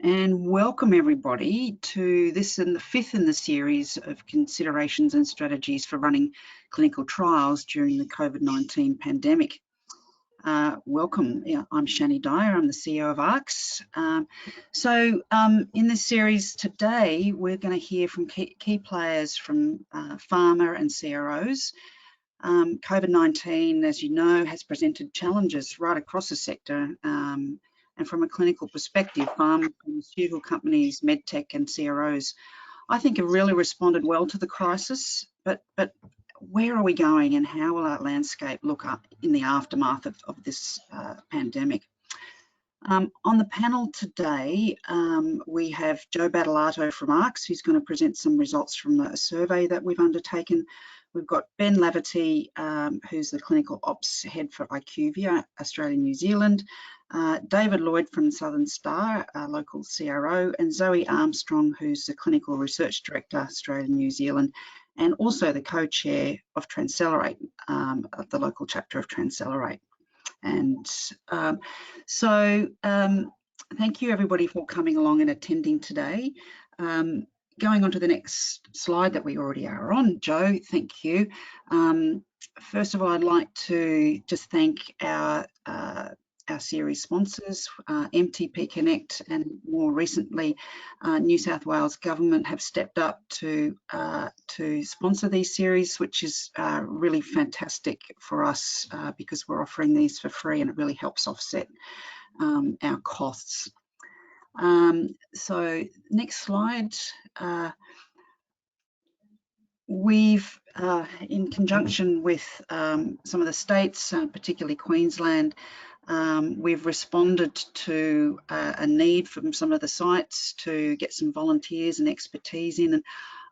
and welcome everybody to this and the fifth in the series of considerations and strategies for running clinical trials during the COVID-19 pandemic. Welcome, I'm Shani Dyer, I'm the CEO of ARCS. In this series today, we're going to hear from key players from pharma and CROs. COVID-19, as you know, has presented challenges right across the sector. And from a clinical perspective, pharmaceutical companies, medtech and CROs, I think have really responded well to the crisis, but where are we going and how will our landscape look up in the aftermath of this pandemic? On the panel today, we have Joe Battalato from ARCS, who's going to present some results from a survey that we've undertaken. We've got Ben Laverty, who's the Clinical Ops Head for IQVIA, Australia, New Zealand, David Lloyd from Southern Star, a local CRO, and Zoe Armstrong, who's the Clinical Research Director, Australia, New Zealand, and also the co-chair of Transcelerate, of the local chapter of Transcelerate. And thank you everybody for coming along and attending today. Going on to the next slide that we already are on, Joe, thank you. First of all, I'd like to just thank our series sponsors, MTP Connect, and more recently, New South Wales Government have stepped up to sponsor these series, which is really fantastic for us because we're offering these for free and it really helps offset our costs. So next slide. We've, in conjunction with some of the states, particularly Queensland, we've responded to a need from some of the sites to get some volunteers and expertise in, and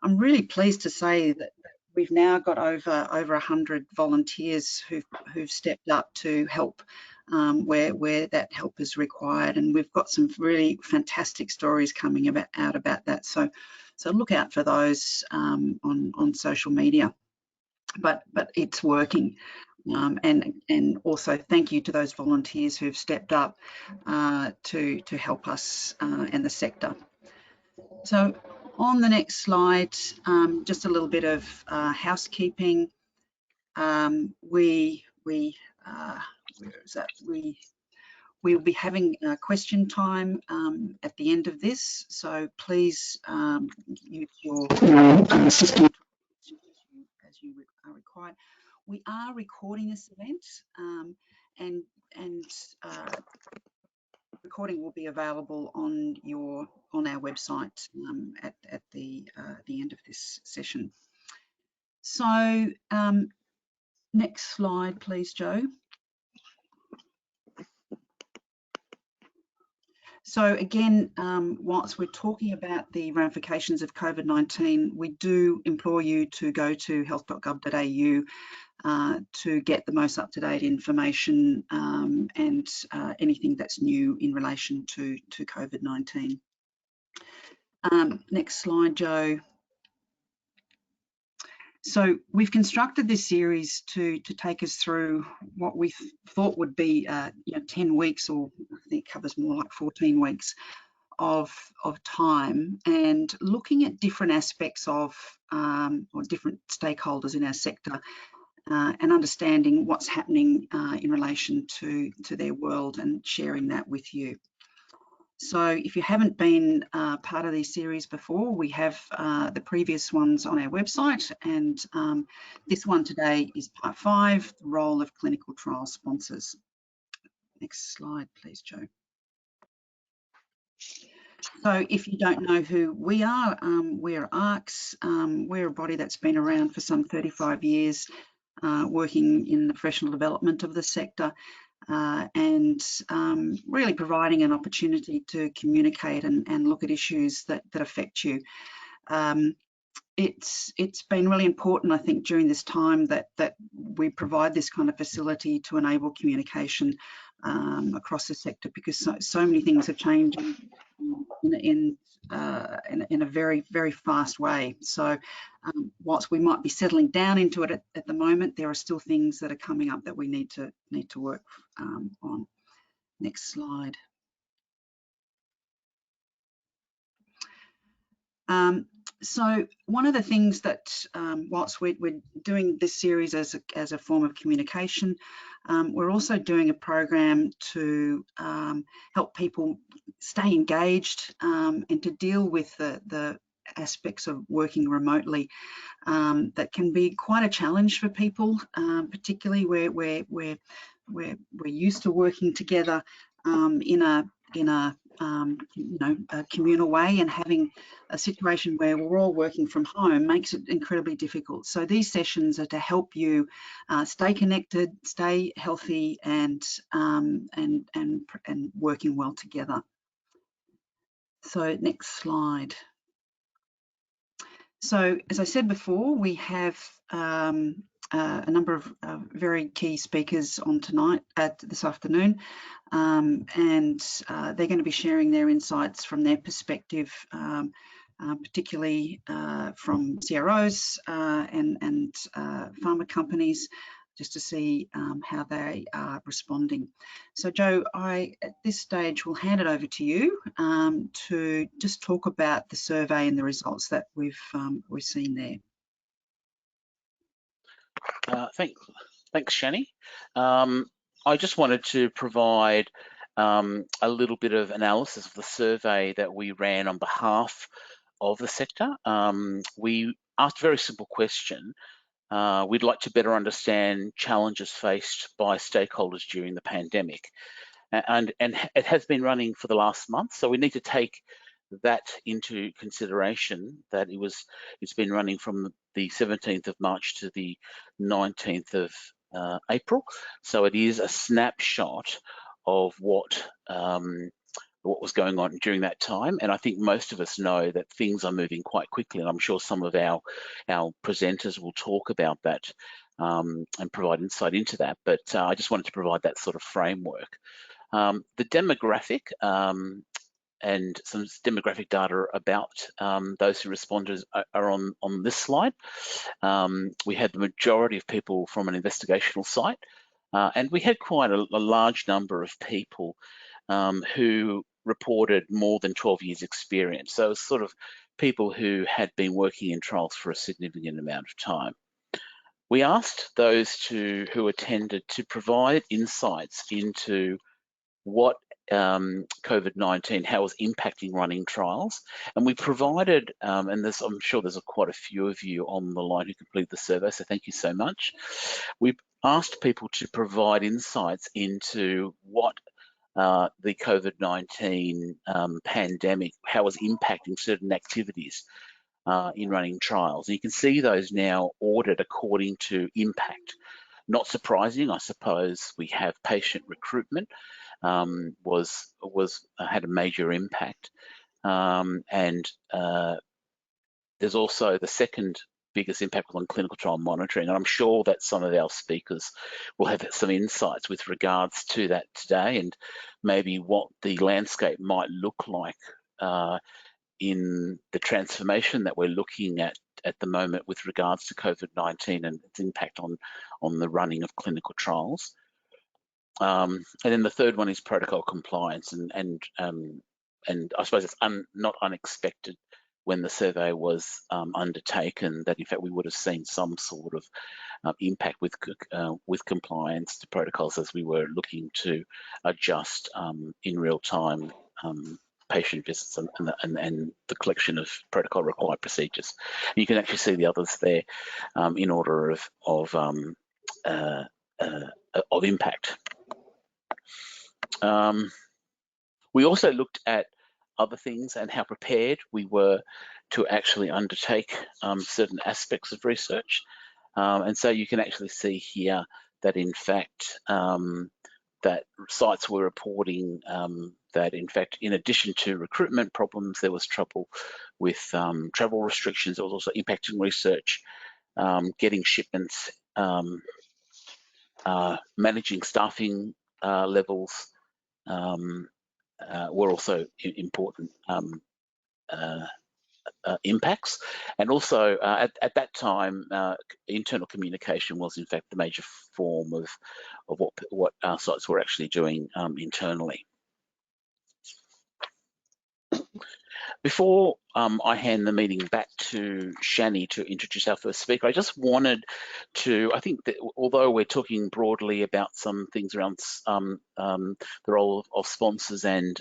I'm really pleased to say that we've now got over 100 volunteers who've stepped up to help where that help is required, and we've got some really fantastic stories coming out about that. So look out for those on social media. But it's working, and also thank you to those volunteers who've stepped up to help us and the sector. So on the next slide, just a little bit of housekeeping. We'll be having question time at the end of this, so please use your system as you are required. We are recording this event, and recording will be available on our website at the end of this session. So next slide, please, Joe. So again, whilst we're talking about the ramifications of COVID-19, we do implore you to go to health.gov.au to get the most up-to-date information and anything that's new in relation to COVID-19. Next slide, Joe. So we've constructed this series to take us through what we thought would be 10 weeks, or I think it covers more like 14 weeks of time, and looking at different aspects of or different stakeholders in our sector and understanding what's happening in relation to their world and sharing that with you. So if you haven't been part of these series before, we have the previous ones on our website, and this one today is part 5, the role of clinical trial sponsors. Next slide, please, Joe. So if you don't know who we are, we're ARCS. We're a body that's been around for some 35 years, working in the professional development of the sector. And really providing an opportunity to communicate and look at issues that affect you. It's been really important, I think, during this time that we provide this kind of facility to enable communication across the sector, because so many things are changing in a very, very fast way. So whilst we might be settling down into it at the moment, there are still things that are coming up that we need to work on. Next slide. So one of the things that, whilst we're doing this series as a form of communication, we're also doing a program to help people stay engaged and to deal with the aspects of working remotely that can be quite a challenge for people, particularly where we're used to working together in a a communal way, and having a situation where we're all working from home makes it incredibly difficult. So these sessions are to help you stay connected, stay healthy, and working well together. So next slide. So as I said before, we have a number of very key speakers on this afternoon, and they're going to be sharing their insights from their perspective, particularly from CROs and pharma companies, just to see how they are responding. So Joe, at this stage will hand it over to you to just talk about the survey and the results that we've seen there. Thanks, Shani. I just wanted to provide a little bit of analysis of the survey that we ran on behalf of the sector. We asked a very simple question. We'd like to better understand challenges faced by stakeholders during the pandemic. And it has been running for the last month, so we need to take that into consideration, that it's been running from the 17th of March to the 19th of April. So it is a snapshot of what was going on during that time. And I think most of us know that things are moving quite quickly, and I'm sure some of our presenters will talk about that and provide insight into that. But I just wanted to provide that sort of framework. The demographic and some demographic data about those who responded are on this slide. We had the majority of people from an investigational site, and we had quite a large number of people who reported more than 12 years experience. So it's sort of people who had been working in trials for a significant amount of time. We asked those who attended to provide insights into what COVID-19, how it was impacting running trials. And we provided, and I'm sure there's quite a few of you on the line who completed the survey, so thank you so much. We asked people to provide insights into what the COVID-19 pandemic, how it was impacting certain activities in running trials. And you can see those now ordered according to impact. Not surprising, I suppose. We have patient recruitment had a major impact, and there's also the second biggest impact on clinical trial monitoring, and I'm sure that some of our speakers will have some insights with regards to that today, and maybe what the landscape might look like in the transformation that we're looking at the moment with regards to COVID-19 and its impact on the running of clinical trials. And then the third one is protocol compliance, and I suppose it's not unexpected when the survey was undertaken that in fact we would have seen some sort of impact with compliance to protocols as we were looking to adjust in real time patient visits and the collection of protocol required procedures. And you can actually see the others there in order of impact. We also looked at other things and how prepared we were to actually undertake certain aspects of research. And so you can actually see here that in fact that sites were reporting that in fact, in addition to recruitment problems, there was trouble with travel restrictions. There was also impacting research, getting shipments, managing staffing levels were also important impacts. And also at that time, internal communication was in fact the major form of what our sites were actually doing internally. Before I hand the meeting back to Shani to introduce our first speaker, I just wanted to, I think that although we're talking broadly about some things around the role of sponsors and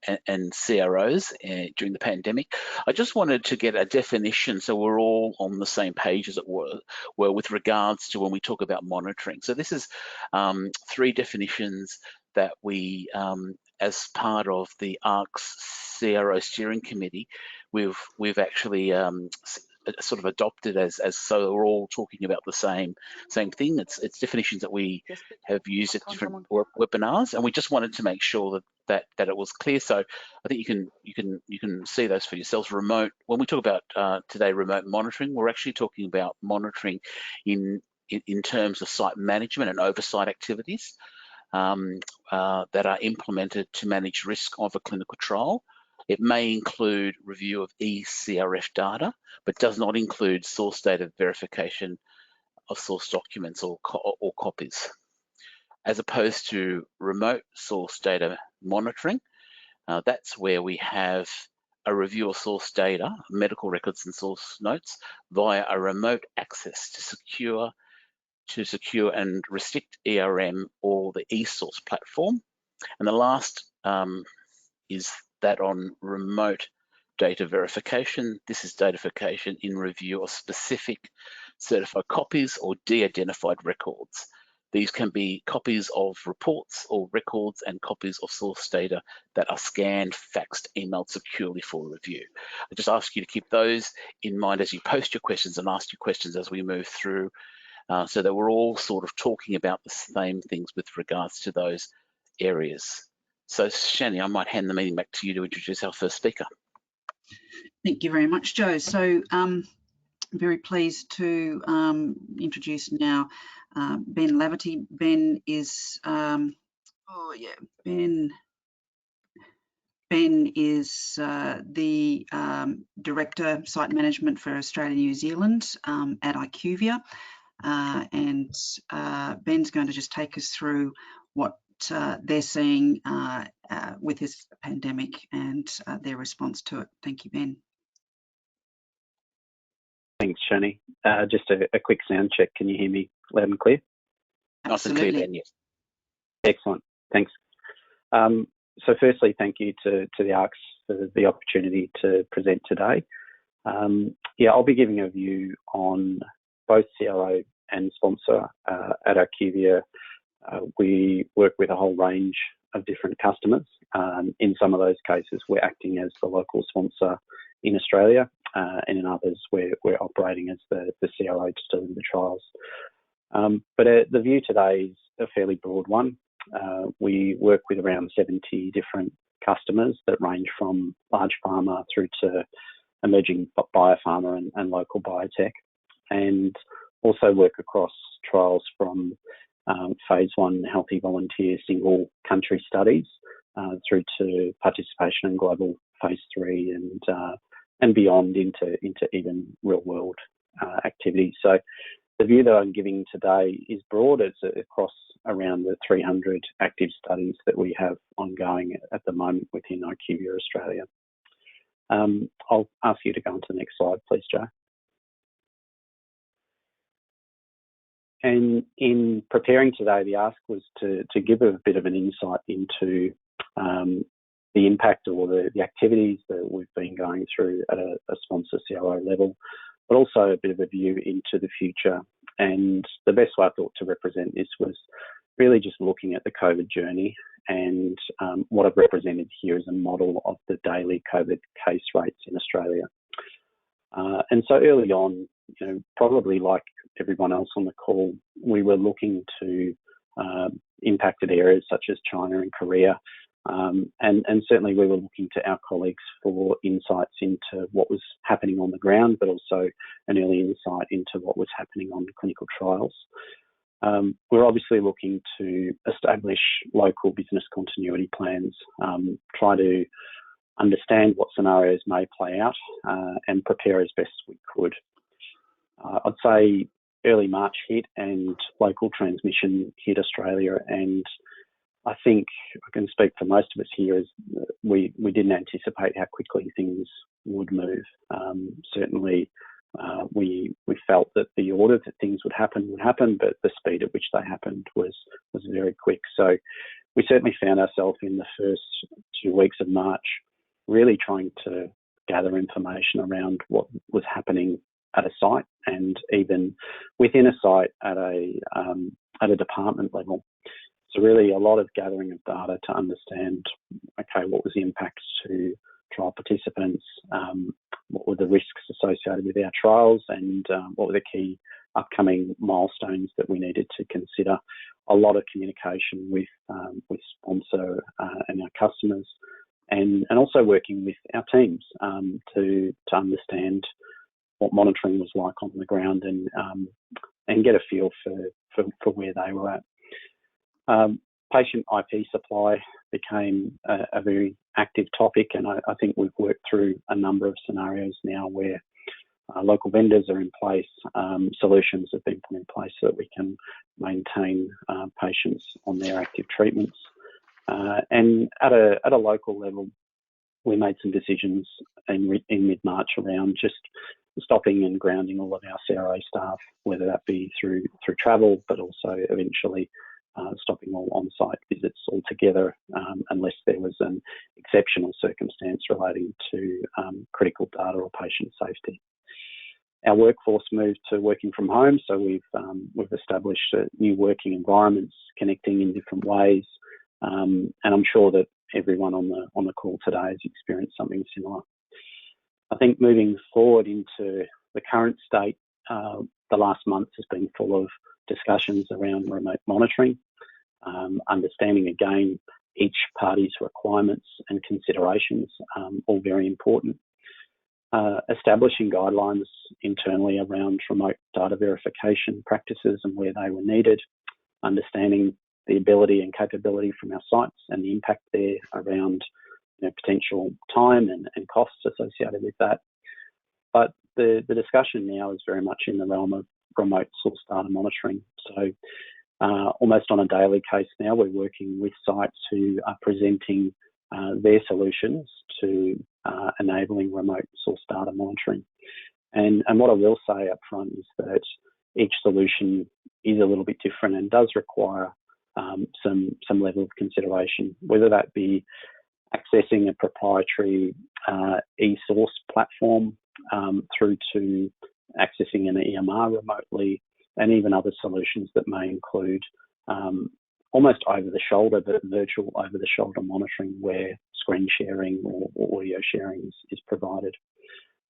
CROs during the pandemic, I just wanted to get a definition so we're all on the same page, as it were with regards to when we talk about monitoring. So this is 3 definitions that we, as part of the ARC's CRO steering committee, we've actually sort of adopted as so we're all talking about the same thing. It's definitions that we have used at different webinars, and we just wanted to make sure that it was clear. So I think you can see those for yourselves. Remote, when we talk about today remote monitoring, we're actually talking about monitoring in terms of site management and oversight activities that are implemented to manage risk of a clinical trial. It may include review of eCRF data, but does not include source data verification of source documents or copies. As opposed to remote source data monitoring, that's where we have a review of source data, medical records and source notes via a remote access to secure and restrict ERM or the eSource platform. And the last is that on remote data verification. This is data verification in review of specific certified copies or de-identified records. These can be copies of reports or records and copies of source data that are scanned, faxed, emailed securely for review. I just ask you to keep those in mind as you post your questions and ask your questions as we move through, so that we're all sort of talking about the same things with regards to those areas. So Shani, I might hand the meeting back to you to introduce our first speaker. Thank you very much, Joe. So very pleased to introduce now Ben Laverty. Ben is, Ben is the Director Site Management for Australia New Zealand at IQVIA, and Ben's going to just take us through what they're seeing with this pandemic and their response to it. Thank you, Ben. Thanks, Shani. Just a quick sound check. Can you hear me loud and clear? Absolutely. Nice and clear, Ben, yes. Excellent. Thanks. So firstly, thank you to the ARCs for the opportunity to present today. Yeah, I'll be giving a view on both CRO and sponsor. At IQVIA, we work with a whole range of different customers. In some of those cases, we're acting as the local sponsor in Australia, and in others, we're operating as the CRO to deliver the trials. But the view today is a fairly broad one. We work with around 70 different customers that range from large pharma through to emerging biopharma and local biotech, and also work across trials from phase 1 healthy volunteer single country studies through to participation in global phase 3 and beyond into even real world activities. So the view that I'm giving today is broad. It's across around the 300 active studies that we have ongoing at the moment within IQVIA Australia. I'll ask you to go on to the next slide, please, Joe. And in preparing today, the ask was to give a bit of an insight into the impact or the activities that we've been going through at a sponsor CRO level, but also a bit of a view into the future. And the best way I thought to represent this was really just looking at the COVID journey, and what I've represented here is a model of the daily COVID case rates in Australia. And so early on, probably like everyone else on the call, we were looking to impacted areas such as China and Korea. And certainly we were looking to our colleagues for insights into what was happening on the ground, but also an early insight into what was happening on clinical trials. We're obviously looking to establish local business continuity plans, try to understand what scenarios may play out, and prepare as best we could. I'd say early March hit and local transmission hit Australia, and I think I can speak for most of us here, is we didn't anticipate how quickly things would move. Certainly, we felt that the order that things would happen, but the speed at which they happened was very quick. So we certainly found ourselves in the first 2 weeks of March really trying to gather information around what was happening at a site, and even within a site at a department level. So really a lot of gathering of data to understand, okay, what was the impacts to trial participants, what were the risks associated with our trials, and what were the key upcoming milestones that we needed to consider. A lot of communication with sponsor and our customers, and also working with our teams to understand what monitoring was like on the ground, and get a feel for where they were at. Patient IP supply became a very active topic, and I think we've worked through a number of scenarios now where local vendors are in place, solutions have been put in place so that we can maintain patients on their active treatments. And at a local level, we made some decisions in mid-March around just stopping and grounding all of our CRO staff, whether that be through travel, but also eventually stopping all on-site visits altogether, unless there was an exceptional circumstance relating to critical data or patient safety. Our workforce moved to working from home, so we've established new working environments, connecting in different ways, and I'm sure that everyone on the call today has experienced something similar. I think moving forward into the current state, the last month has been full of discussions around remote monitoring, understanding again each party's requirements and considerations, all very important. Establishing guidelines internally around remote data verification practices and where they were needed, understanding the ability and capability from our sites and the impact there around potential time and costs associated with that. But the discussion now is very much in the realm of remote source data monitoring. So almost on a daily case now, we're working with sites who are presenting their solutions to enabling remote source data monitoring. And what I will say up front is that each solution is a little bit different and does require some level of consideration, whether that be accessing a proprietary e-source platform through to accessing an EMR remotely, and even other solutions that may include almost over-the-shoulder, but virtual over-the-shoulder monitoring where screen sharing or audio sharing is provided.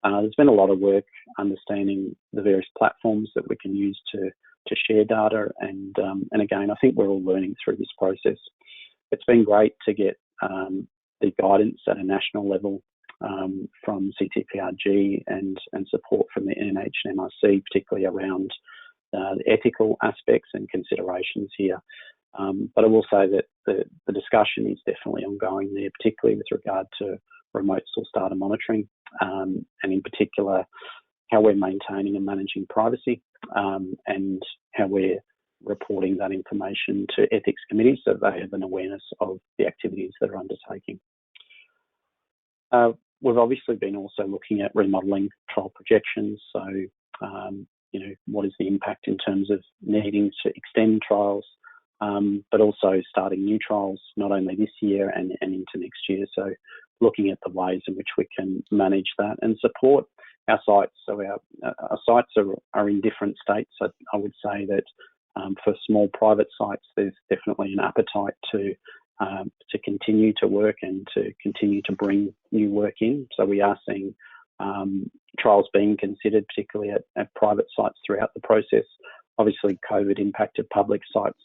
There's been a lot of work understanding the various platforms that we can use to share data, and again, I think we're all learning through this process. It's been great to get the guidance at a national level from CTPRG and support from the NIH and MRC, particularly around the ethical aspects and considerations here. But I will say that the discussion is definitely ongoing there, particularly with regard to remote source data monitoring, and in particular, how we're maintaining and managing privacy, and how we're reporting that information to ethics committees so they have an awareness of the activities that are undertaking. We've obviously been also looking at remodelling trial projections. So, what is the impact in terms of needing to extend trials, but also starting new trials, not only this year and into next year. So looking at the ways in which we can manage that and support our sites. So our sites are in different states. So I would say that for small private sites, there's definitely an appetite to continue to work and to continue to bring new work in. So we are seeing trials being considered, particularly at private sites throughout the process. Obviously, COVID impacted public sites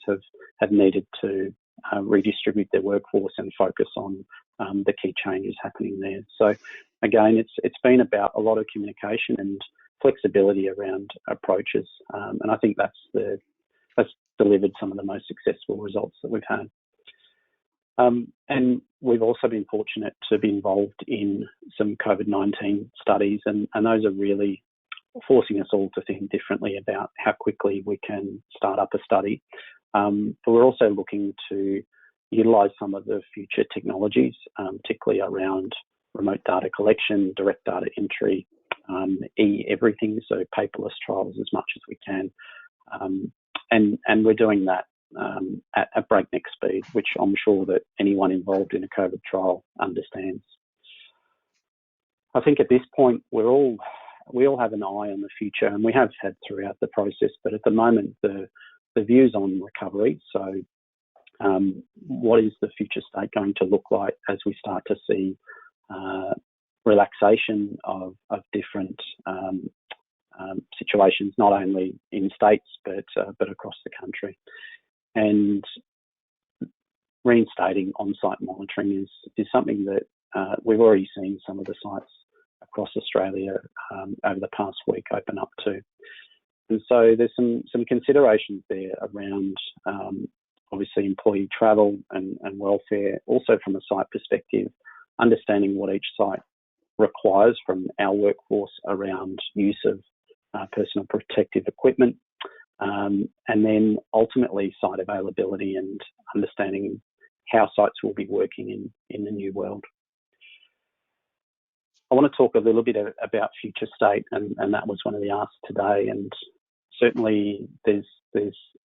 have needed to redistribute their workforce and focus on the key changes happening there. So again, it's been about a lot of communication and flexibility around approaches, and I think that's delivered some of the most successful results that we've had. And we've also been fortunate to be involved in some COVID-19 studies, and those are really forcing us all to think differently about how quickly we can start up a study. But we're also looking to utilise some of the future technologies, particularly around remote data collection, direct data entry, everything, so paperless trials as much as we can. And we're doing that at breakneck speed, which I'm sure that anyone involved in a COVID trial understands. I think at this point, we all have an eye on the future, and we have had throughout the process, but at the moment, the views on recovery, so what is the future state going to look like as we start to see relaxation of different situations, not only in states but across the country, and reinstating on-site monitoring is something that we've already seen some of the sites across Australia over the past week open up to. And so there's some considerations there around obviously employee travel and welfare, also from a site perspective, understanding what each site requires from our workforce around use of personal protective equipment, and then ultimately site availability and understanding how sites will be working in the new world. I want to talk a little bit about future state, and that was one of the asks today. And certainly there's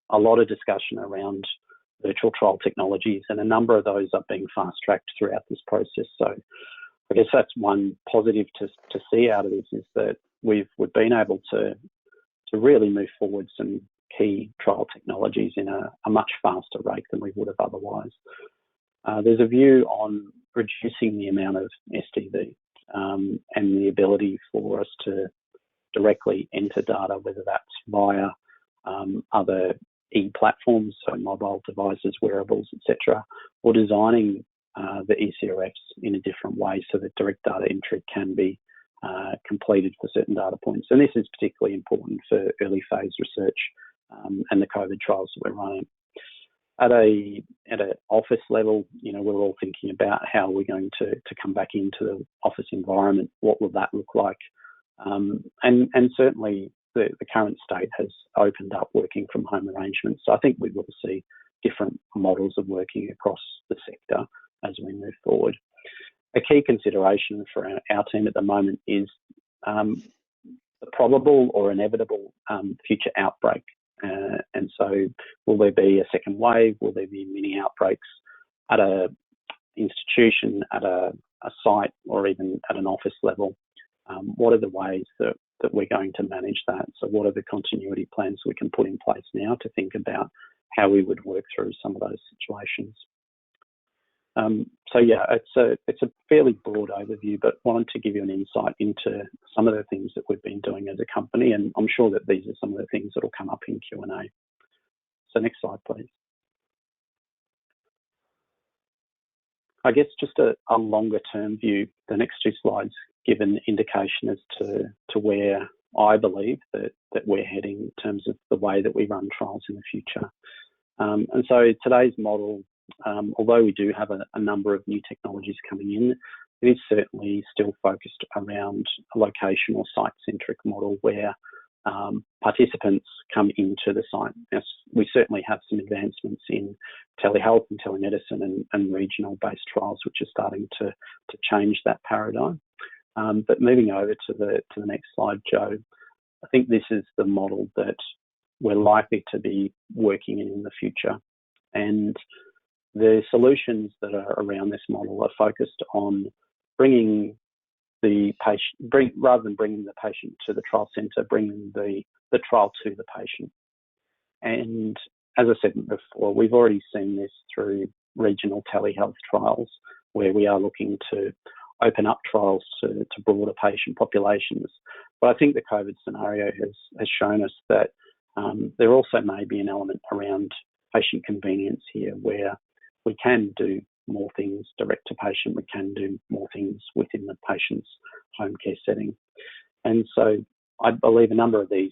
a lot of discussion around virtual trial technologies, and a number of those are being fast-tracked throughout this process. So I guess that's one positive to see out of this, is that we've been able to really move forward some key trial technologies in a much faster rate than we would have otherwise. There's a view on reducing the amount of STV and the ability for us to directly enter data, whether that's via other e-platforms, so mobile devices, wearables, etc., or designing the ECRFs in a different way so that direct data entry can be completed for certain data points. And this is particularly important for early phase research and the COVID trials that we're running. At an office level, we're all thinking about how we're going to come back into the office environment. What will that look like? And certainly the current state has opened up working from home arrangements. So I think we will see different models of working across the sector as we move forward. A key consideration for our team at the moment is the probable or inevitable future outbreak. And so will there be a second wave? Will there be mini outbreaks at an institution, at a site, or even at an office level? What are the ways that we're going to manage that? So what are the continuity plans we can put in place now to think about how we would work through some of those situations? So yeah, it's a fairly broad overview, but wanted to give you an insight into some of the things that we've been doing as a company, and I'm sure that these are some of the things that will come up in Q&A. So next slide, please. I guess just a longer term view, the next two slides give an indication as to where I believe that we're heading in terms of the way that we run trials in the future. And so today's model, although we do have a number of new technologies coming in, it is certainly still focused around a location or site-centric model where participants come into the site. Now, we certainly have some advancements in telehealth and telemedicine and regional-based trials, which are starting to change that paradigm. But moving over to the next slide, Joe, I think this is the model that we're likely to be working in the future. And the solutions that are around this model are focused on bringing the patient, rather than bringing the patient to the trial centre, bringing the trial to the patient. And as I said before, we've already seen this through regional telehealth trials, where we are looking to open up trials to broader patient populations. But I think the COVID scenario has shown us that there also may be an element around patient convenience here, where we can do more things direct to patient, we can do more things within the patient's home care setting. And so I believe a number of these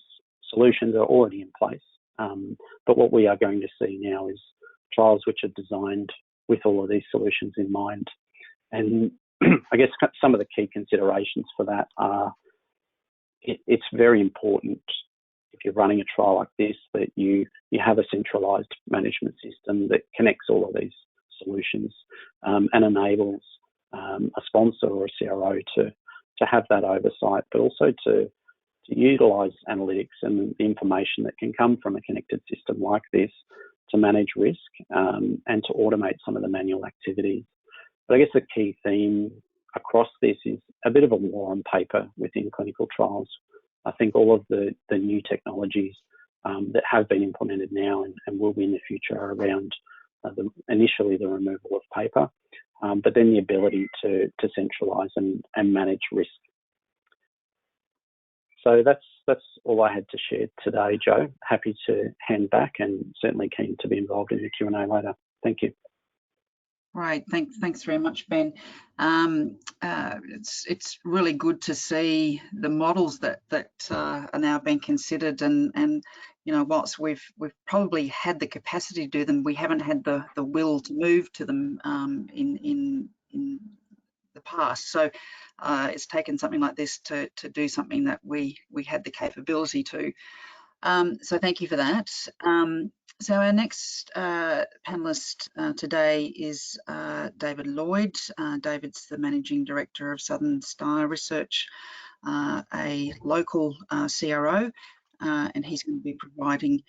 solutions are already in place. But what we are going to see now is trials which are designed with all of these solutions in mind. And I guess some of the key considerations for that are, it's very important, if you're running a trial like this, that you have a centralised management system that connects all of these solutions and enables a sponsor or a CRO to have that oversight, but also to utilise analytics and the information that can come from a connected system like this to manage risk and to automate some of the manual activities. But I guess the key theme across this is a bit of a war on paper within clinical trials. I think all of the new technologies that have been implemented now and will be in the future are around initially the removal of paper, but then the ability to centralise and manage risk. So that's all I had to share today, Joe. Happy to hand back and certainly keen to be involved in the Q&A later. Thank you. Right, thanks very much, Ben. It's really good to see the models that are now being considered, and you know, whilst we've probably had the capacity to do them, we haven't had the will to move to them in the past. So it's taken something like this to do something that we had the capability to. So thank you for that. So our next panelist today is David Lloyd. David's the Managing Director of Southern Star Research, a local CRO, and he's going to be providing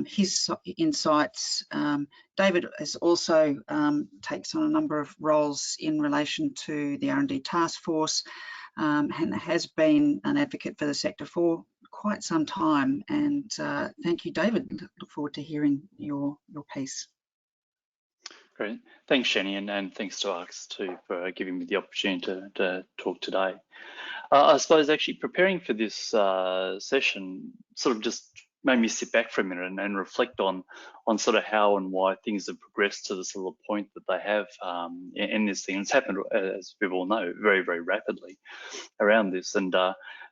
his insights. David has also takes on a number of roles in relation to the R&D task force and has been an advocate for the sector for quite some time. And thank you, David. Look forward to hearing your piece. Great. Thanks, Shani, and thanks to ARCS too for giving me the opportunity to talk today. I suppose actually preparing for this session sort of just made me sit back for a minute and reflect on sort of how and why things have progressed to the sort of point that they have in this thing. It's happened, as we all know, very, very rapidly around this. And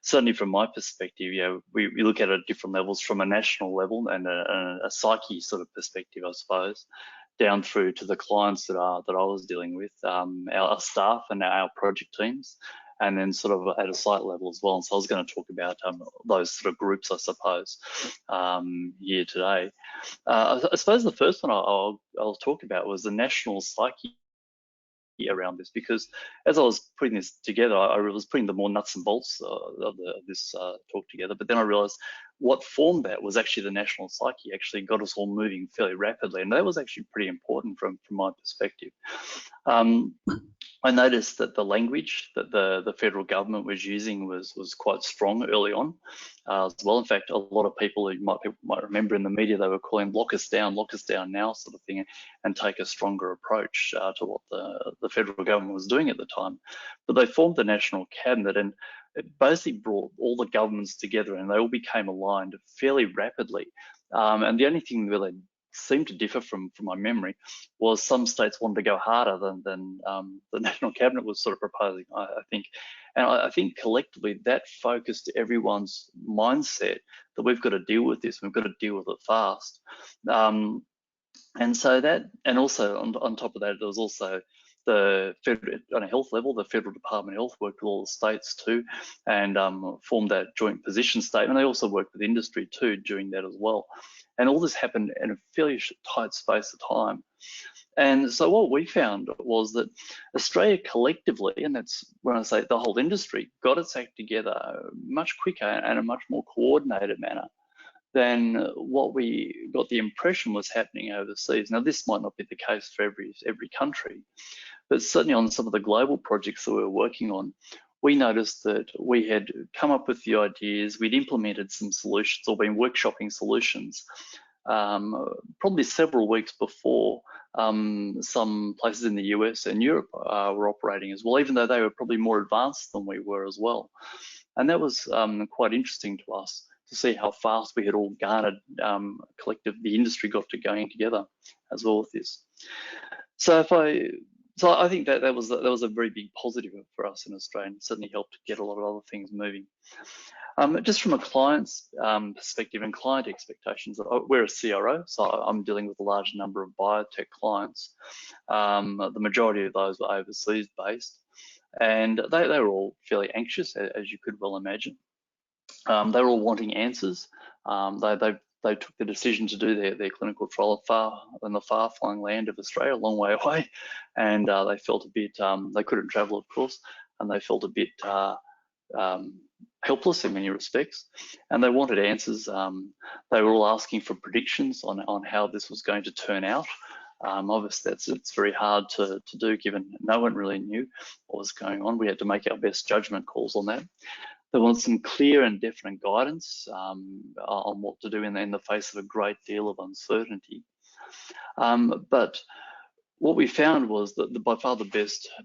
certainly from my perspective, we look at it at different levels, from a national level and a psyche sort of perspective, I suppose, down through to the clients that I was dealing with, our staff and our project teams, and then sort of at a site level as well. And so I was going to talk about those sort of groups, I suppose, here today. I suppose the first one I'll talk about was the national psyche around this, because as I was putting this together, I was putting the more nuts and bolts of this talk together, but then I realized what formed that was actually the national psyche actually got us all moving fairly rapidly, and that was actually pretty important from my perspective. I noticed that the language that the federal government was using was quite strong early on as well. In fact, a lot of people who might remember in the media, they were calling lock us down now sort of thing, and take a stronger approach to what the federal government was doing at the time. But they formed the National Cabinet, and it basically brought all the governments together, and they all became aligned fairly rapidly. And the only thing where they seemed to differ from my memory was some states wanted to go harder than the National Cabinet was sort of proposing, I think. And I think collectively that focused everyone's mindset that we've got to deal with this, we've got to deal with it fast. And so that, and also on top of that, there was also the federal, on a health level, the Federal Department of Health worked with all the states too, and formed that joint position statement. They also worked with industry too during that as well. And all this happened in a fairly tight space of time. And so what we found was that Australia collectively, and that's when I say the whole industry, got its act together much quicker and a much more coordinated manner than what we got the impression was happening overseas. Now, this might not be the case for every country, but certainly on some of the global projects that we were working on, we noticed that we had come up with the ideas, we'd implemented some solutions or been workshopping solutions probably several weeks before some places in the US and Europe were operating as well, even though they were probably more advanced than we were as well. And that was quite interesting to us to see how fast we had all garnered the industry got to going together as well with this. So I think that was a very big positive for us in Australia, and certainly helped get a lot of other things moving. Just from a client's perspective and client expectations, we're a CRO, so I'm dealing with a large number of biotech clients. The majority of those were overseas based, and they were all fairly anxious, as you could well imagine. They were all wanting answers. They've they took the decision to do their clinical trial in the far-flung land of Australia, a long way away, and they felt a bit, they couldn't travel, of course, and they felt a bit helpless in many respects, and they wanted answers. They were all asking for predictions on how this was going to turn out. Obviously, it's very hard to do, given no one really knew what was going on. We had to make our best judgment calls on that. They want some clear and definite guidance on what to do in the face of a great deal of uncertainty. But what we found was that by far the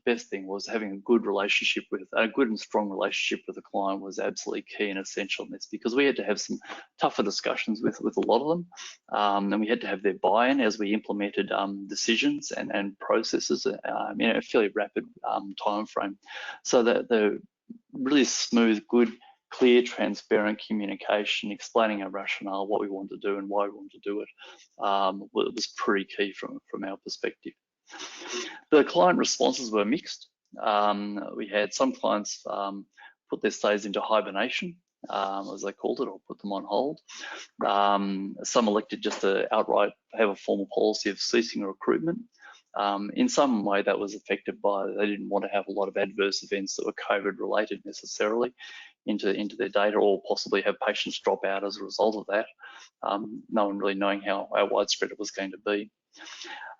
best thing was having a good relationship with a good and strong relationship with the client was absolutely key and essential in this, because we had to have some tougher discussions with a lot of them, and we had to have their buy-in as we implemented decisions and processes in a fairly rapid time frame, so that the really smooth, good, clear, transparent communication, explaining our rationale, what we want to do and why we want to do it, was pretty key from our perspective. The client responses were mixed. We had some clients put their stays into hibernation, as they called it, or put them on hold. Some elected just to outright have a formal policy of ceasing recruitment. In some way, that was affected by they didn't want to have a lot of adverse events that were COVID related necessarily into their data, or possibly have patients drop out as a result of that. No one really knowing how widespread it was going to be.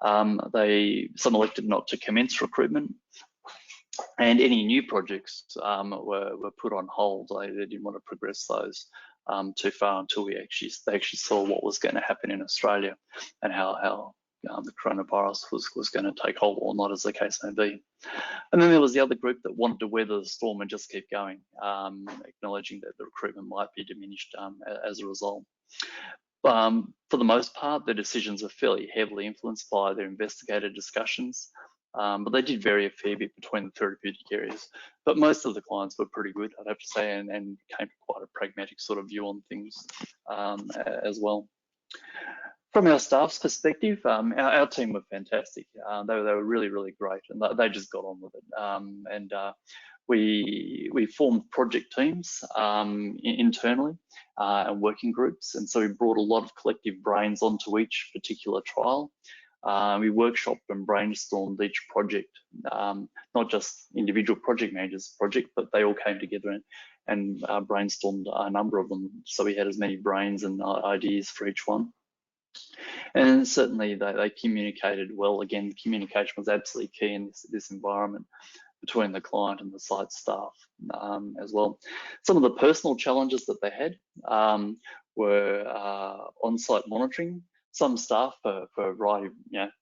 Some elected not to commence recruitment, and any new projects were put on hold. They didn't want to progress those too far until they actually saw what was going to happen in Australia and how the coronavirus was going to take hold or not, as the case may be. And then there was the other group that wanted to weather the storm and just keep going, acknowledging that the recruitment might be diminished as a result. For the most part, the decisions are fairly heavily influenced by their investigator discussions, but they did vary a fair bit between the therapeutic areas. But most of the clients were pretty good, I'd have to say, and came to quite a pragmatic sort of view on things as well. From our staff's perspective, our team were fantastic. They were really, really great, and they just got on with it. We formed project teams internally and working groups, and so we brought a lot of collective brains onto each particular trial. We workshopped and brainstormed each project, not just individual project managers' project, but they all came together and brainstormed a number of them. So we had as many brains and ideas for each one. And certainly they communicated well. Again, communication was absolutely key in this environment between the client and the site staff as well. Some of the personal challenges that they had were on-site monitoring. Some staff, for a variety of,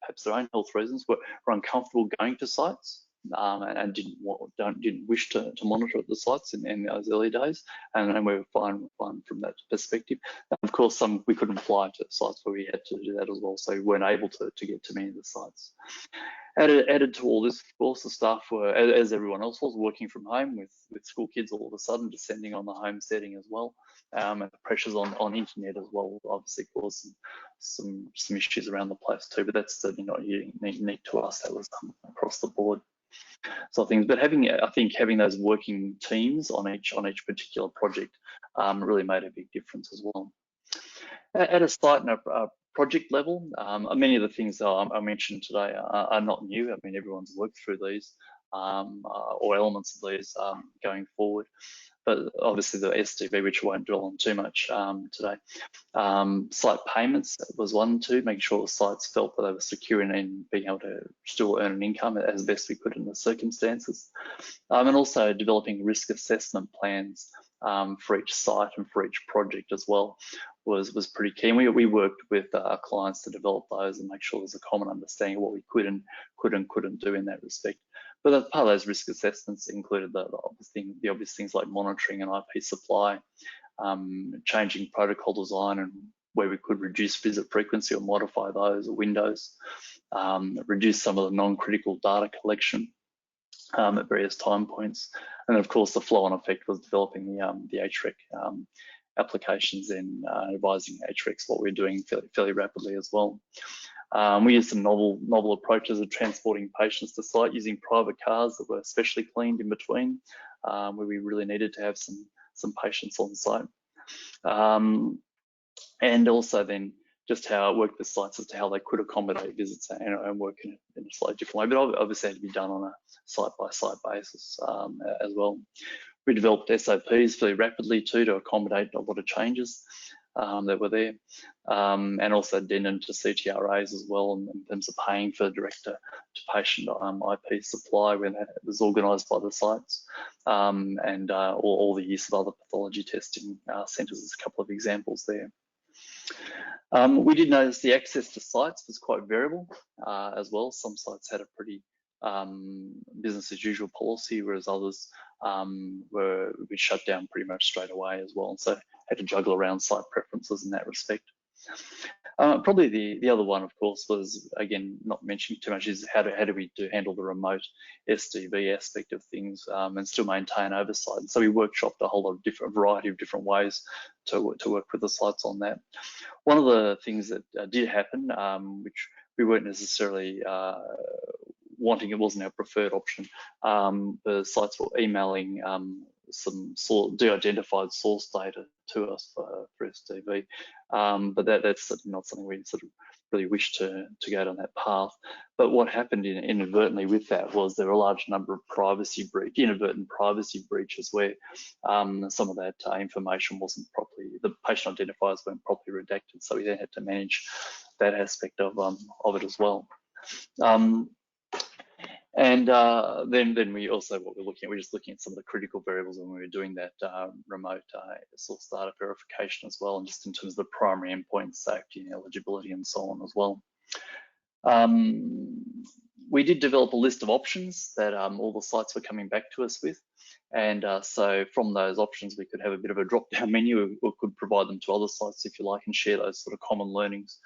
perhaps their own health reasons, were uncomfortable going to sites and didn't wish to monitor at the sites in those early days, and we were fine from that perspective. And of course, some we couldn't fly to sites where we had to do that as well, so we weren't able to get to many of the sites. Added to all this, of course, the staff were, as everyone else was, working from home with school kids all of a sudden descending on the home setting as well. And the pressures on internet as well obviously caused some issues around the place too, but that's certainly not unique to us. That was across the board. So things, but I think having those working teams on each particular project really made a big difference as well. At a site and a project level, many of the things that I mentioned today are not new. I mean, everyone's worked through these or elements of these going forward. But obviously the SDV, which I won't dwell on too much today. Site payments was one too, making sure the sites felt that they were secure and being able to still earn an income as best we could in the circumstances. And also developing risk assessment plans for each site and for each project as well was pretty key. And we worked with our clients to develop those and make sure there's a common understanding of what we could and couldn't do in that respect. But as part of those risk assessments included the obvious things like monitoring and IP supply, changing protocol design and where we could reduce visit frequency or modify those windows, reduce some of the non-critical data collection at various time points. And of course, the flow-on effect was developing the HREC applications and advising HRECs what we're doing fairly rapidly as well. We used some novel approaches of transporting patients to site using private cars that were specially cleaned in between, where we really needed to have some patients on site. and also then just how it worked with sites as to how they could accommodate visits and work in a slightly different way, but obviously had to be done on a site-by-site basis as well. We developed SOPs fairly rapidly too to accommodate a lot of changes that were there, and also addendum to CTRAs as well in terms of paying for direct-to-patient IP supply when that was organised by the sites, and all the use of other pathology testing centres is a couple of examples there. We did notice the access to sites was quite variable as well. Some sites had a pretty business as usual policy, whereas others were shut down pretty much straight away as well. And so had to juggle around site preferences in that respect. Probably the other one, of course, was, again, not mentioning too much, is how do we handle the remote SDV aspect of things and still maintain oversight. And so we workshopped a whole lot of variety of different ways to work with the sites on that. One of the things that did happen, which we weren't necessarily wanting, it wasn't our preferred option, the sites were emailing some de-identified source data to us for SDV, but that's certainly not something we sort of really wish to go down that path. But what happened inadvertently with that was there were a large number of inadvertent privacy breaches where some of that information wasn't properly, the patient identifiers weren't properly redacted, so we then had to manage that aspect of it as well. And then we also, what we're just looking at some of the critical variables when we were doing that remote source data verification as well, and just in terms of the primary endpoints, safety and eligibility and so on as well. We did develop a list of options that all the sites were coming back to us with. And so from those options, we could have a bit of a drop-down menu, or could provide them to other sites if you like, and share those sort of common learnings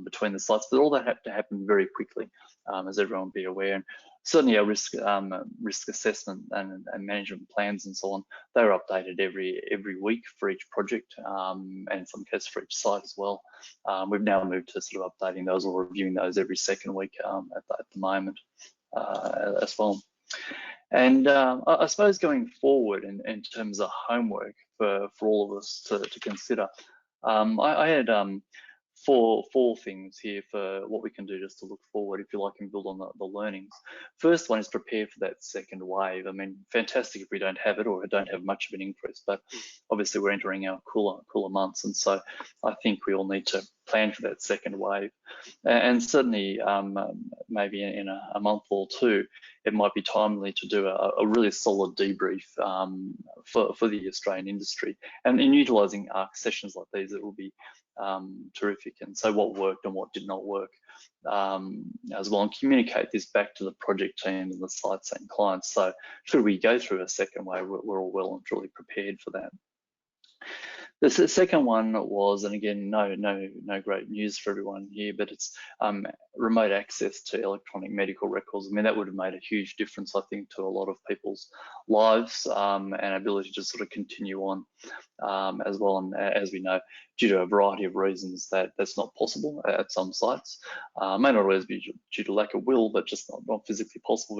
between the sites. But all that had to happen very quickly, as everyone be aware. And certainly our risk assessment and management plans and so on, they were updated every week for each project, and in some cases for each site as well. We've now moved to sort of updating those or reviewing those every second week at the moment as well. And I suppose going forward in terms of homework for all of us to consider, I had four things here for what we can do just to look forward, if you like, and build on the learnings. First one is prepare for that second wave. I mean, fantastic if we don't have it or don't have much of an increase, but obviously we're entering our cooler months, and so I think we all need to plan for that second wave. And certainly maybe in a month or two, it might be timely to do a really solid debrief for the Australian industry. And in utilising ARC sessions like these, it will be terrific. And so what worked and what did not work as well, and communicate this back to the project team and the sites and clients. So should we go through a second wave, we're all well and truly prepared for that. The second one was, and again, no great news for everyone here, but it's remote access to electronic medical records. I mean, that would have made a huge difference, I think, to a lot of people's lives and ability to sort of continue on as well. And as we know, due to a variety of reasons, that's not possible at some sites. May not always be due to lack of will, but just not physically possible,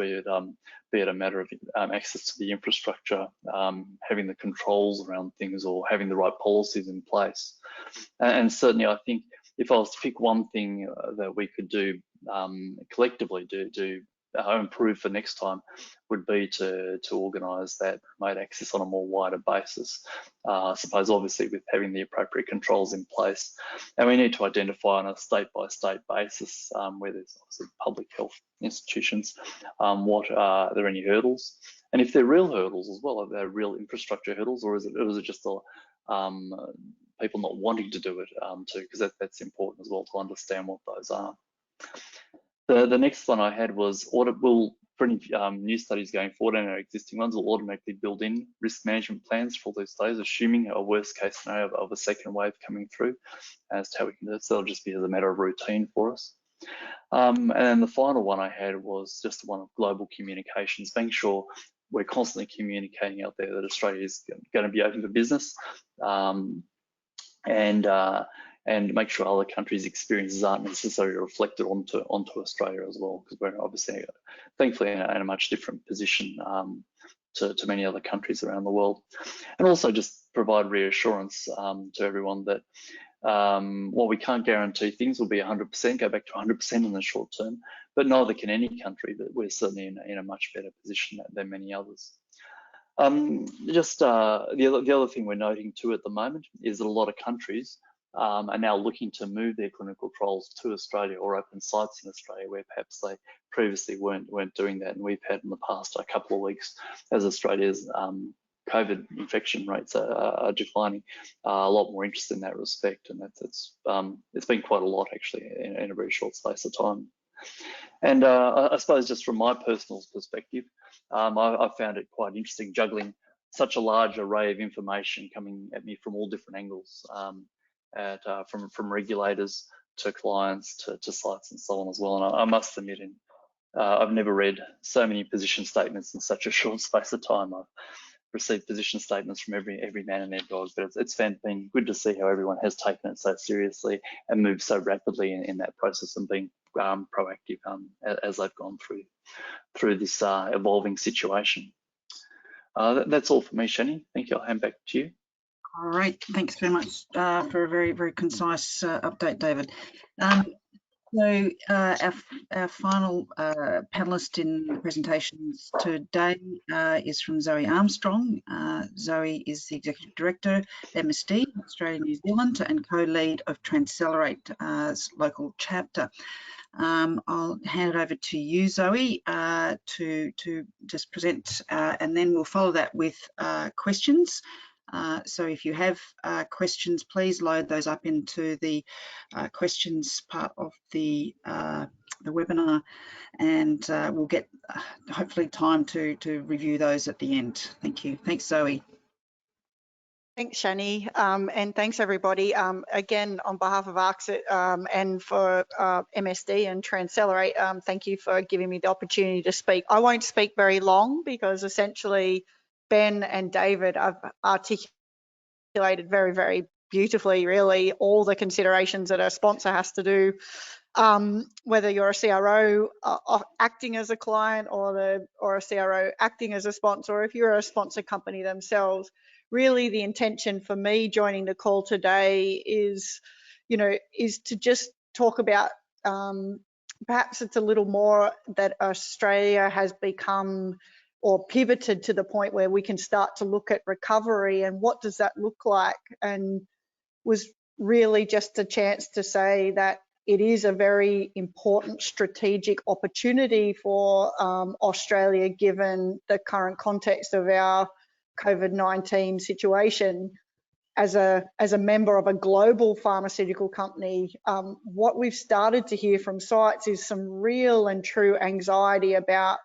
be it a matter of access to the infrastructure, having the controls around things, or having the right policies in place. And certainly, I think if I was to pick one thing that we could do collectively, improve for next time, would be to organise that remote access on a more wider basis. I suppose obviously with having the appropriate controls in place, and we need to identify on a state-by-state basis where there's obviously public health institutions, what are there any hurdles, and if they're real hurdles as well, are there real infrastructure hurdles, or is it just people not wanting to do it too, because that's important as well to understand what those are. The next one I had was for any new studies going forward and our existing ones, will automatically build in risk management plans for all those days, assuming a worst case scenario of a second wave coming through, as to how we can do it. So it'll just be as a matter of routine for us. And then the final one I had was just one of global communications, making sure we're constantly communicating out there that Australia is going to be open for business, and make sure other countries' experiences aren't necessarily reflected onto Australia as well, because we're obviously, thankfully, in a much different position to many other countries around the world. And also just provide reassurance to everyone that While we can't guarantee things will be 100%, go back to 100% in the short term, but neither can any country, but we're certainly in a much better position than many others. The other thing we're noting too at the moment is that a lot of countries are now looking to move their clinical trials to Australia or open sites in Australia where perhaps they previously weren't doing that. And we've had in the past a couple of weeks as Australia's COVID infection rates are declining, a lot more interest in that respect, and it's been quite a lot actually in a very short space of time. And I suppose just from my personal perspective, I found it quite interesting juggling such a large array of information coming at me from all different angles, from regulators to clients to sites and so on as well. And I must admit, I've never read so many position statements in such a short space of time. I've received position statements from every man and their dog, but it's been good to see how everyone has taken it so seriously and moved so rapidly in that process and being proactive as they've gone through this evolving situation. That's all for me, Shani. Thank you. I'll hand back to you. All right, thanks very much for a very, very concise update, David. So our final panelist in the presentations today is from Zoe Armstrong. Zoe is the Executive Director, MSD, Australia New Zealand, and co-lead of Trancelerate local chapter. I'll hand it over to you, Zoe, to just present, and then we'll follow that with questions. So if you have questions, please load those up into the questions part of the webinar, and we'll get hopefully time to review those at the end. Thank you. Thanks, Zoe. Thanks, Shani, and thanks everybody. Again, on behalf of ARCS and for MSD and Trancelerate, thank you for giving me the opportunity to speak. I won't speak very long because essentially Ben and David have articulated very, very beautifully, really, all the considerations that a sponsor has to do, whether you're a CRO acting as a client or a CRO acting as a sponsor, or if you're a sponsor company themselves. Really, the intention for me joining the call today is to just talk about perhaps it's a little more that Australia has become or pivoted to the point where we can start to look at recovery and what does that look like, and was really just a chance to say that it is a very important strategic opportunity for Australia given the current context of our COVID-19 situation. As a member of a global pharmaceutical company, what we've started to hear from sites is some real and true anxiety about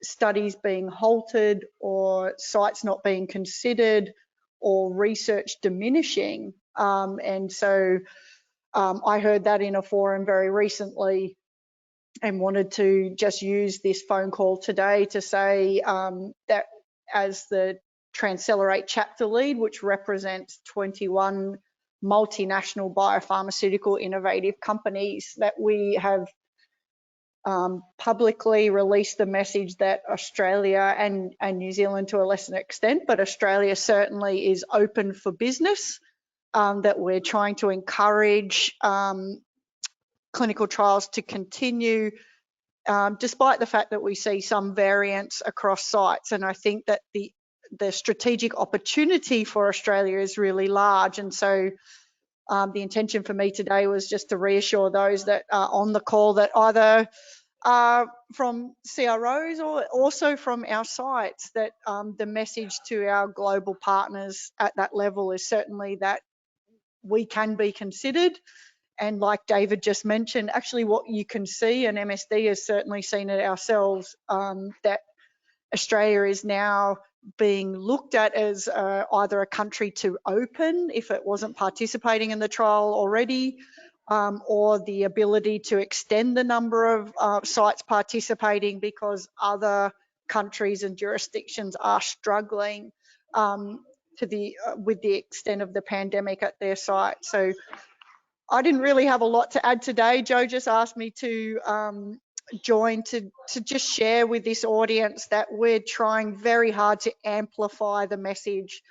studies being halted or sites not being considered or research diminishing. And so I heard that in a forum very recently and wanted to just use this phone call today to say that as the Trancelerate chapter lead, which represents 21 multinational biopharmaceutical innovative companies, that we have publicly released the message that Australia and New Zealand to a lesser extent, but Australia certainly is open for business, that we're trying to encourage clinical trials to continue despite the fact that we see some variance across sites. And I think that the strategic opportunity for Australia is really large. And so the intention for me today was just to reassure those that are on the call that either from CROs or also from our sites, that the message to our global partners at that level is certainly that we can be considered. And like David just mentioned, actually what you can see, and MSD has certainly seen it ourselves, that Australia is now being looked at as either a country to open if it wasn't participating in the trial already, or the ability to extend the number of sites participating because other countries and jurisdictions are struggling with the extent of the pandemic at their site. So I didn't really have a lot to add today. Joe just asked me to join to just share with this audience that we're trying very hard to amplify the message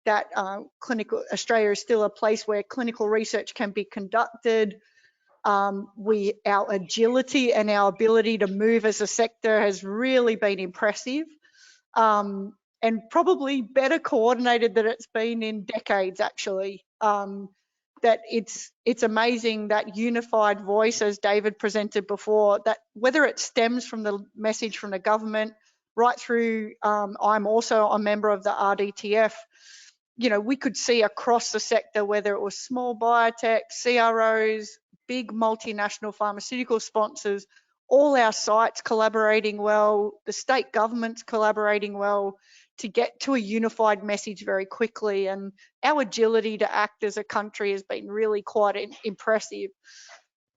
that Australia is still a place where clinical research can be conducted. Our agility and our ability to move as a sector has really been impressive, and probably better coordinated than it's been in decades, actually. That it's amazing, that unified voice, as David presented before, that whether it stems from the message from the government right through, I'm also a member of the RDTF, you know, we could see across the sector, whether it was small biotech, CROs, big multinational pharmaceutical sponsors, all our sites collaborating well, the state governments collaborating well to get to a unified message very quickly. And our agility to act as a country has been really quite impressive.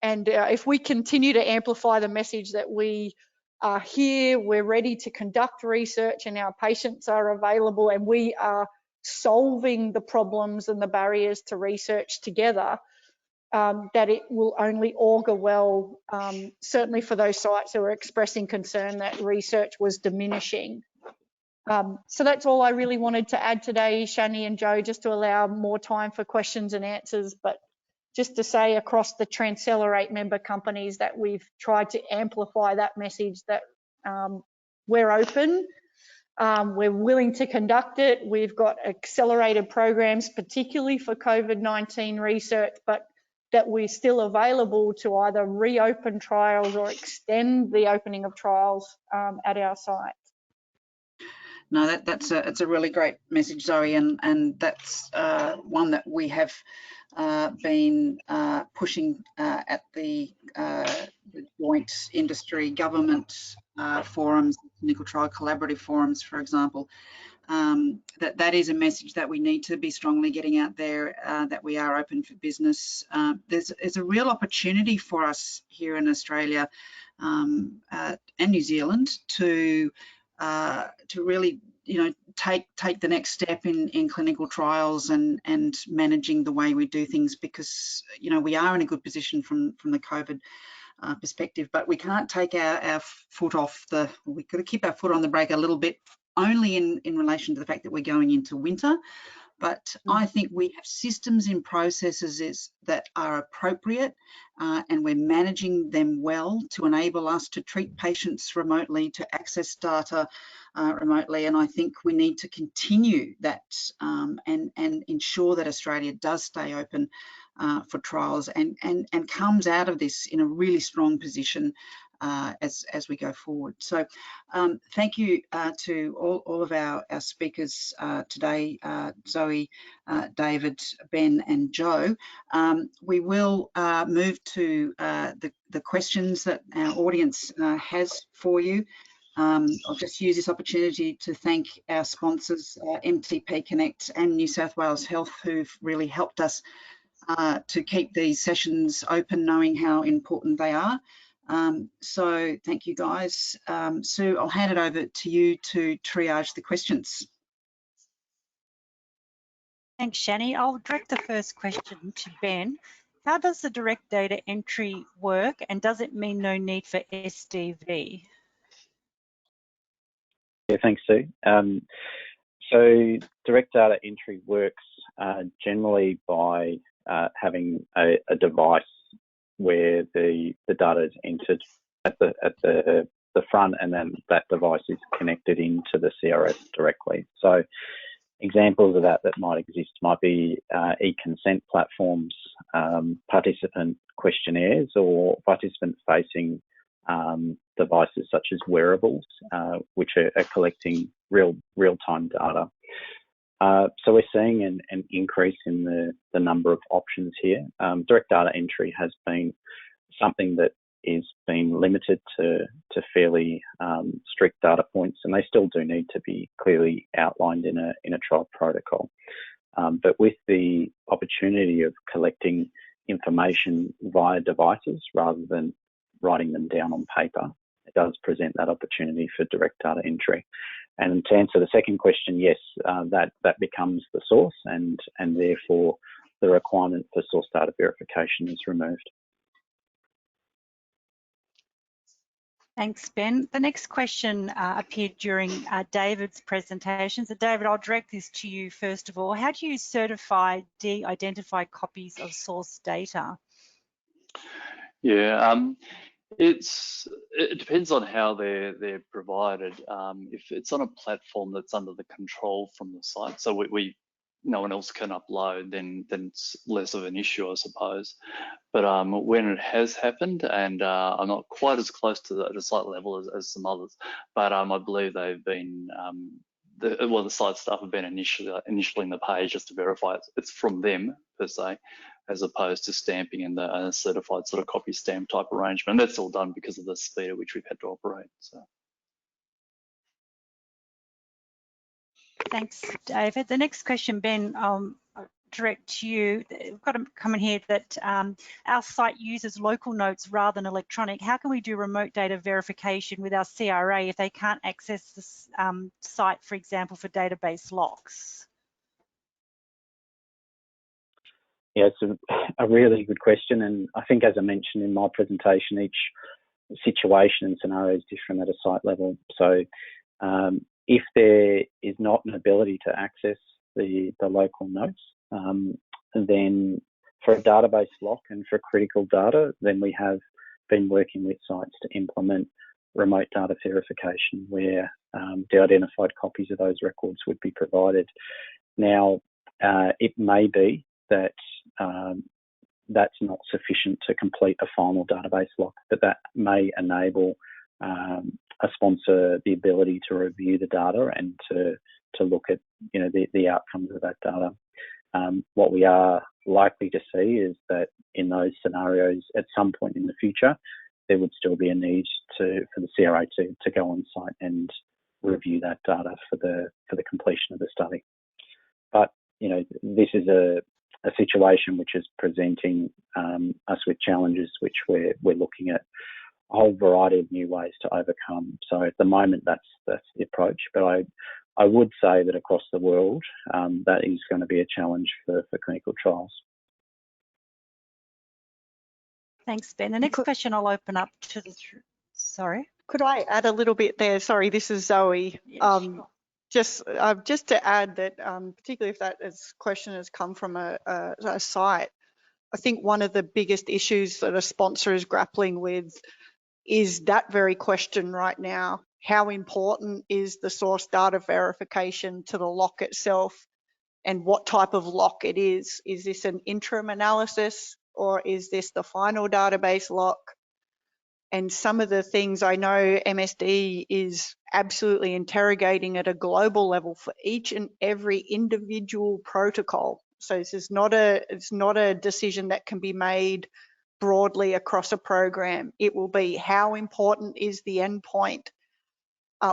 And if we continue to amplify the message that we are here, we're ready to conduct research, and our patients are available, and we are solving the problems and the barriers to research together, that it will only augur well, certainly for those sites who are expressing concern that research was diminishing. So that's all I really wanted to add today, Shani and Joe, just to allow more time for questions and answers. But just to say across the Transcelerate member companies that we've tried to amplify that message, that we're open, we're willing to conduct it. We've got accelerated programs, particularly for COVID-19 research, but that we're still available to either reopen trials or extend the opening of trials at our site. No, it's a really great message, Zoe, and that's one that we have been pushing at the joint industry government forums, clinical trial collaborative forums, for example. That is a message that we need to be strongly getting out there, that we are open for business. There's a real opportunity for us here in Australia and New Zealand to really, you know, take the next step in clinical trials and managing the way we do things, because, you know, we are in a good position from the COVID perspective, but we can't take our foot off the, we've got to keep our foot on the brake a little bit, only in relation to the fact that we're going into winter. But I think we have systems and processes that are appropriate, and we're managing them well to enable us to treat patients remotely, to access data remotely. And I think we need to continue that and ensure that Australia does stay open for trials and comes out of this in a really strong position as we go forward. So thank you to all of our speakers today, Zoe, David, Ben and Joe. We will move to the questions that our audience has for you. I'll just use this opportunity to thank our sponsors, MTP Connect and New South Wales Health, who've really helped us to keep these sessions open, knowing how important they are. So thank you, guys. Sue, I'll hand it over to you to triage the questions. Thanks, Shani. I'll direct the first question to Ben. How does the direct data entry work, and does it mean no need for SDV? Yeah, thanks, Sue. So direct data entry works generally by having a device where the data is entered at the front, and then that device is connected into the CRS directly. So examples of that might exist might be e-consent platforms, participant questionnaires, or participant-facing devices such as wearables, which are collecting real-time data. So we're seeing an increase in the number of options here. Direct data entry has been something that is being limited to fairly strict data points, and they still do need to be clearly outlined in a trial protocol. But with the opportunity of collecting information via devices rather than writing them down on paper, it does present that opportunity for direct data entry. And to answer the second question, yes, that becomes the source, and therefore the requirement for source data verification is removed. Thanks, Ben. The next question appeared during David's presentation. So David, I'll direct this to you first of all. How do you certify de-identified copies of source data? Yeah, it depends on how they're provided. If it's on a platform that's under the control from the site, so no one else can upload, then it's less of an issue, I suppose. But when it has happened, and I'm not quite as close to the site level as some others, but I believe they've been the site staff have been initialing the page just to verify it's from them per se, as opposed to stamping in the certified sort of copy stamp type arrangement. That's all done because of the speed at which we've had to operate. So. Thanks, David. The next question, Ben, I'll direct to you. We've got a comment here that our site uses local notes rather than electronic. How can we do remote data verification with our CRA if they can't access this site, for example, for database locks? Yeah, it's a really good question, and I think, as I mentioned in my presentation, each situation and scenario is different at a site level. So if there is not an ability to access the local notes, then for a database lock and for critical data, then we have been working with sites to implement remote data verification where de-identified copies of those records would be provided. Now, it may be that that's not sufficient to complete a final database lock, but that may enable a sponsor the ability to review the data and to look at the outcomes of that data. What we are likely to see is that in those scenarios, at some point in the future, there would still be a need for the CRA to go on site and review that data for the completion of the study. But this is a situation which is presenting us with challenges which we're looking at a whole variety of new ways to overcome. So at the moment, that's the approach. But I would say that across the world, that is going to be a challenge for clinical trials. Thanks, Ben. The next question I'll open up to the... Sorry? Could I add a little bit there? Sorry, this is Zoe. Yeah, sure. Just to add that, particularly if that question has come from a site, I think one of the biggest issues that a sponsor is grappling with is that very question right now. How important is the source data verification to the lock itself, and what type of lock it is? Is this an interim analysis, or is this the final database lock? And some of the things I know MSD is absolutely interrogating at a global level for each and every individual protocol. So this is it's not a decision that can be made broadly across a program. It will be how important is the endpoint?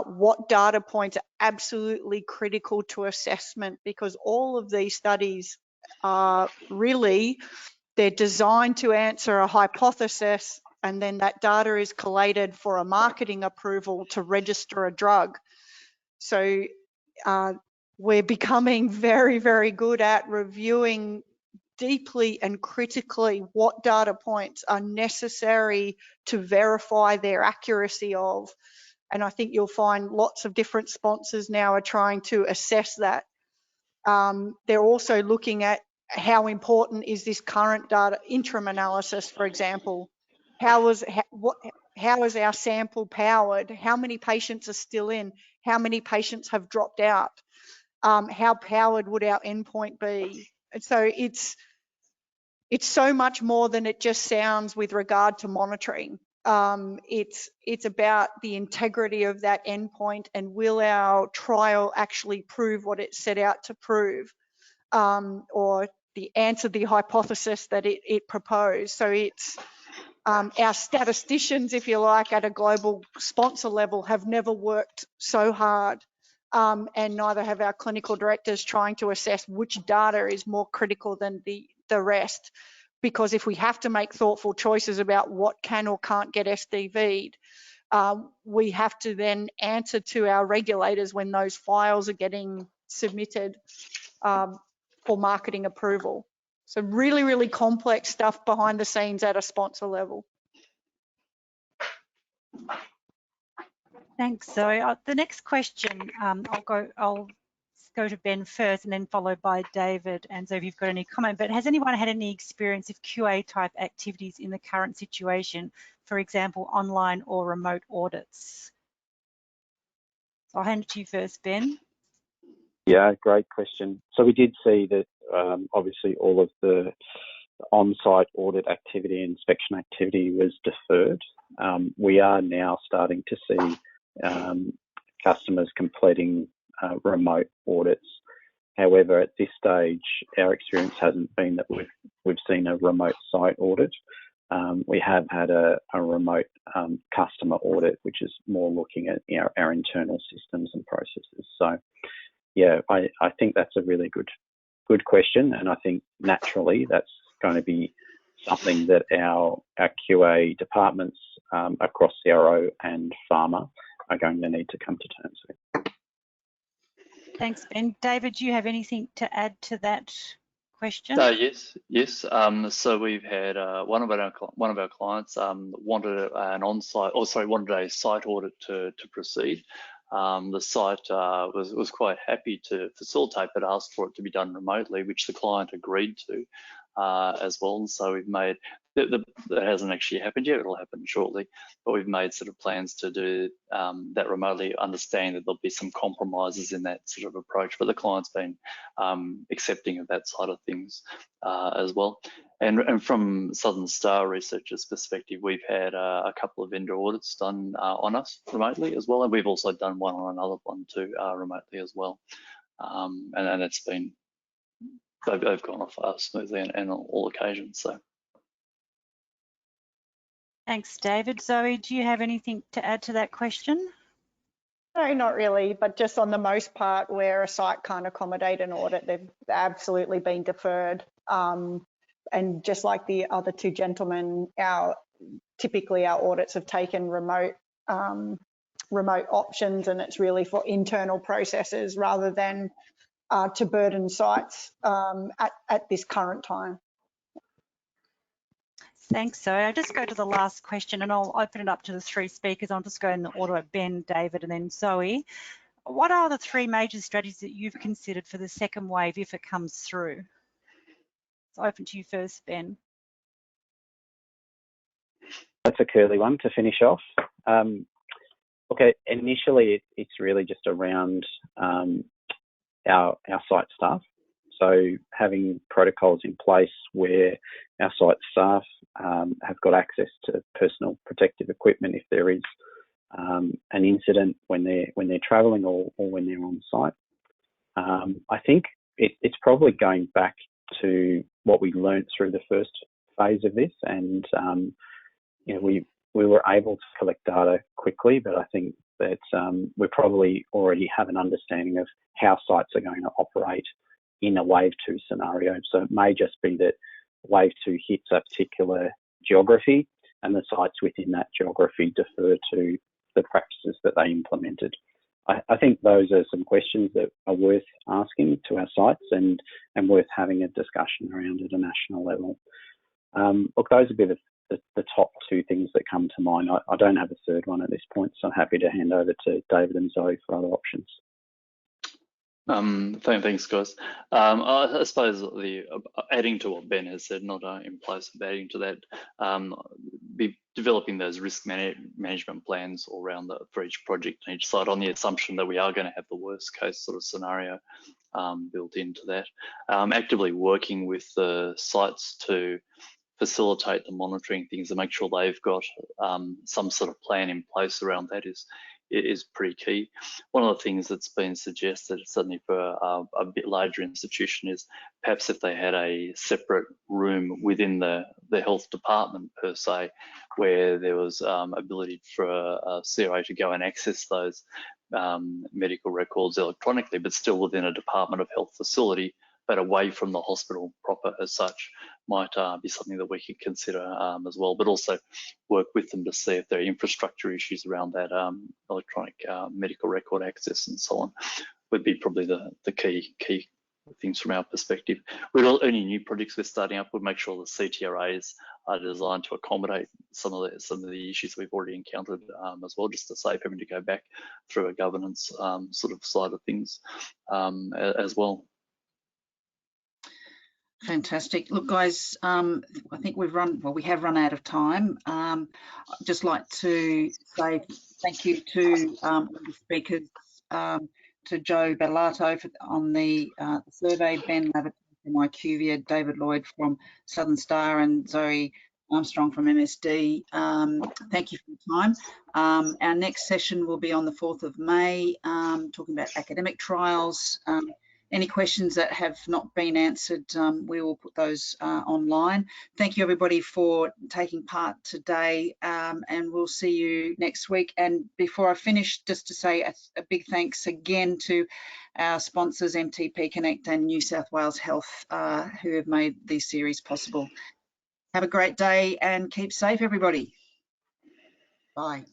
What data points are absolutely critical to assessment, because all of these studies are really, they're designed to answer a hypothesis, and then that data is collated for a marketing approval to register a drug. So we're becoming very, very good at reviewing deeply and critically what data points are necessary to verify their accuracy of. And I think you'll find lots of different sponsors now are trying to assess that. They're also looking at how important is this current data interim analysis, for example. How is our sample powered? How many patients are still in? How many patients have dropped out? How powered would our endpoint be? And so it's so much more than it just sounds with regard to monitoring. It's about the integrity of that endpoint, and will our trial actually prove what it set out to prove, or answer the hypothesis that it proposed. So it's our statisticians, if you like, at a global sponsor level have never worked so hard, and neither have our clinical directors trying to assess which data is more critical than the rest. Because if we have to make thoughtful choices about what can or can't get SDV'd, we have to then answer to our regulators when those files are getting submitted for marketing approval. So really, really complex stuff behind the scenes at a sponsor level. Thanks, Zoe. The next question, I'll go to Ben first and then followed by David. And so if you've got any comment, but has anyone had any experience of QA type activities in the current situation, for example, online or remote audits? So I'll hand it to you first, Ben. Yeah, great question. So we did see that obviously all of the on-site audit activity, inspection activity was deferred. We are now starting to see customers completing remote audits. However, at this stage, our experience hasn't been that we've seen a remote site audit. We have had a remote customer audit, which is more looking at our internal systems and processes. So, yeah, I think that's a really good question, and I think naturally that's going to be something that our QA departments across CRO and pharma are going to need to come to terms with. Thanks, Ben. David, do you have anything to add to that question? Yes. So we've had one of our clients wanted a site audit to proceed. The site was quite happy to facilitate, but asked for it to be done remotely, which the client agreed to as well. And so we've made that hasn't actually happened yet. It'll happen shortly, but we've made sort of plans to do that remotely, understanding that there'll be some compromises in that sort of approach. But the client's been accepting of that side of things as well. And from Southern Star Research's perspective, we've had a couple of vendor audits done on us remotely as well, and we've also done one on another one too remotely as well. And it's been they've gone off smoothly and on all occasions. So. Thanks, David. Zoe, do you have anything to add to that question? No, not really, but just on the most part where a site can't accommodate an audit, they've absolutely been deferred. And just like the other two gentlemen, typically our audits have taken remote options, and it's really for internal processes rather than to burden sites at this current time. Thanks, Zoe. I'll just go to the last question and I'll open it up to the three speakers. I'll just go in the order of Ben, David, and then Zoe. What are the three major strategies that you've considered for the second wave if it comes through? So open to you first, Ben. That's a curly one to finish off. Okay, initially it's really just around our site staff. So having protocols in place where our site staff have got access to personal protective equipment if there is an incident when they're travelling or when they're on site. I think it's probably going back to what we learned through the first phase of this, and we were able to collect data quickly, but I think that we probably already have an understanding of how sites are going to operate in a wave 2 scenario. So it may just be that wave 2 hits a particular geography and the sites within that geography defer to the practices that they implemented. I think those are some questions that are worth asking to our sites and worth having a discussion around at a national level. Look, those are a bit of the top two things that come to mind. I don't have a third one at this point, so I'm happy to hand over to David and Zoe for other options. Thanks, guys. I suppose adding to what Ben has said, not in place of adding to that, be developing those risk management plans all around for each project and each site on the assumption that we are going to have the worst case sort of scenario built into that. Actively working with the sites to facilitate the monitoring things and make sure they've got some sort of plan in place around that is pretty key. One of the things that's been suggested, certainly for a bit larger institution, is perhaps if they had a separate room within the health department per se, where there was ability for a CRA to go and access those medical records electronically, but still within a Department of Health facility, but away from the hospital proper as such, might be something that we could consider as well, but also work with them to see if there are infrastructure issues around that electronic medical record access and so on, would be probably the key things from our perspective. With any new projects we're starting up, we'll make sure the CTRAs are designed to accommodate some of the issues we've already encountered as well, just to save having to go back through a governance sort of side of things as well. Fantastic. Look, guys, I think we have run out of time. I'd just like to say thank you to the speakers, to Joe Battalato on the survey, Ben Lavitt from IQVIA, David Lloyd from Southern Star, and Zoe Armstrong from MSD. Thank you for your time. Our next session will be on the 4th of May, talking about academic trials. Any questions that have not been answered, we will put those online. Thank you, everybody, for taking part today, and we'll see you next week. And before I finish, just to say a big thanks again to our sponsors, MTP Connect and New South Wales Health, who have made this series possible. Have a great day and keep safe, everybody. Bye.